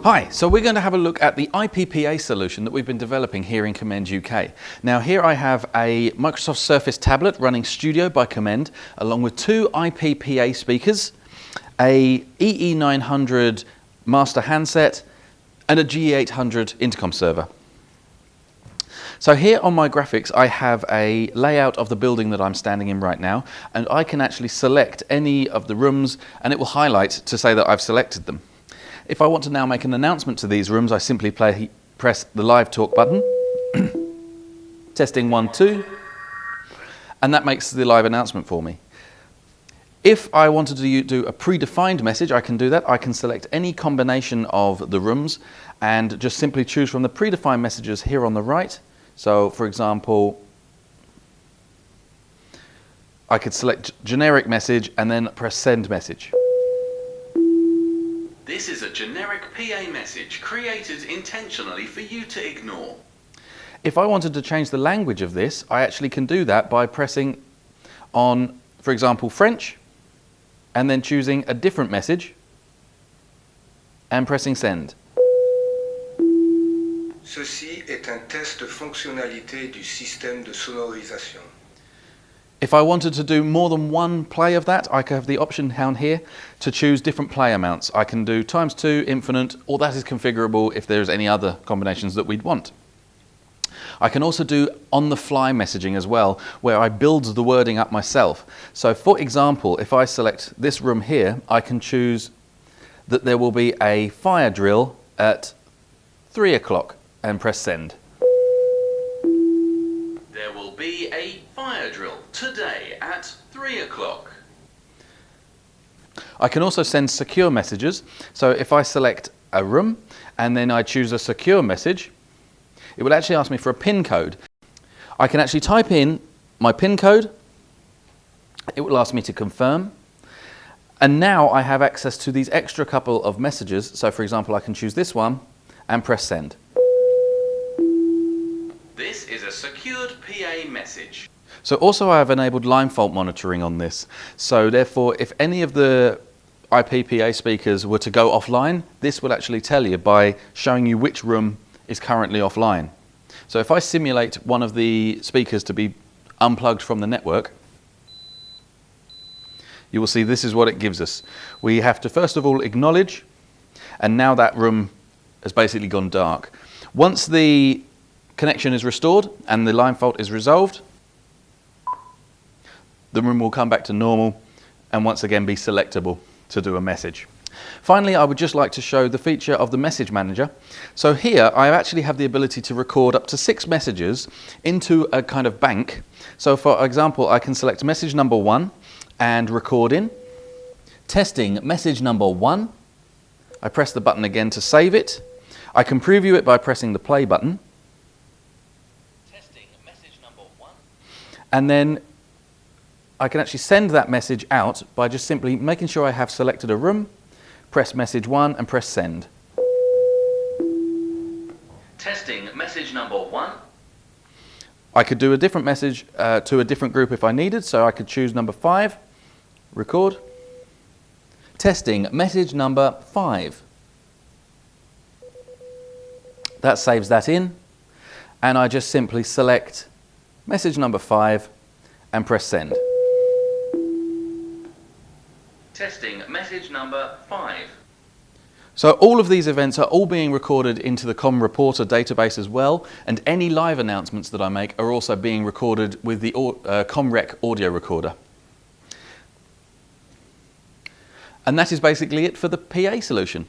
Hi, so we're going to have a look at the IPPA solution that we've been developing here in Commend UK. Now here I have a Microsoft Surface tablet running Studio by Commend, along with two IPPA speakers, a EE900 master handset and a GE800 intercom server. So here on my graphics I have a layout of the building that I'm standing in right now, and I can actually select any of the rooms and it will highlight to say that I've selected them. If I want to now make an announcement to these rooms, I simply press the live talk button, testing 1, 2, and that makes the live announcement for me. If I wanted to do a predefined message, I can do that. I can select any combination of the rooms and just simply choose from the predefined messages here on the right. So for example, I could select generic message and then press send message. This is a generic PA message created intentionally for you to ignore. If I wanted to change the language of this, I actually can do that by pressing on, for example, French, and then choosing a different message and pressing send. Ceci est un test de fonctionnalité du système de sonorisation. If I wanted to do more than one play of that, I could have the option down here to choose different play amounts. I can do ×2, infinite, or that is configurable if there's any other combinations that we'd want. I can also do on-the-fly messaging as well, where I build the wording up myself. So for example, if I select this room here, I can choose that there will be a fire drill at 3 o'clock and press send. There will be a fire drill today at 3 o'clock. I can also send secure messages. So if I select a room and then I choose a secure message, it will actually ask me for a PIN code. I can actually type in my PIN code. It will ask me to confirm. And now I have access to these extra couple of messages. So for example, I can choose this one and press send. This is a secured PA message. So also I have enabled line fault monitoring on this. So therefore, if any of the IPPA speakers were to go offline, this will actually tell you by showing you which room is currently offline. So if I simulate one of the speakers to be unplugged from the network, you will see this is what it gives us. We have to first of all acknowledge, and now that room has basically gone dark. Once the connection is restored and the line fault is resolved, the room will come back to normal and once again be selectable to do a message. Finally, I would just like to show the feature of the message manager. So here I actually have the ability to record up to 6 messages into a kind of bank. So for example, I can select message number 1 and record in. Testing message number 1. I press the button again to save it. I can preview it by pressing the play button. Testing message number 1. And then I can actually send that message out by just simply making sure I have selected a room, press message 1 and press send. Testing message number 1. I could do a different message to a different group if I needed, so I could choose number 5, record. Testing message number 5. That saves that in, and I just simply select message number 5 and press send. Testing message number 5. So all of these events are all being recorded into the Com Reporter database as well, and any live announcements that I make are also being recorded with the ComRec audio recorder. And that is basically it for the PA solution.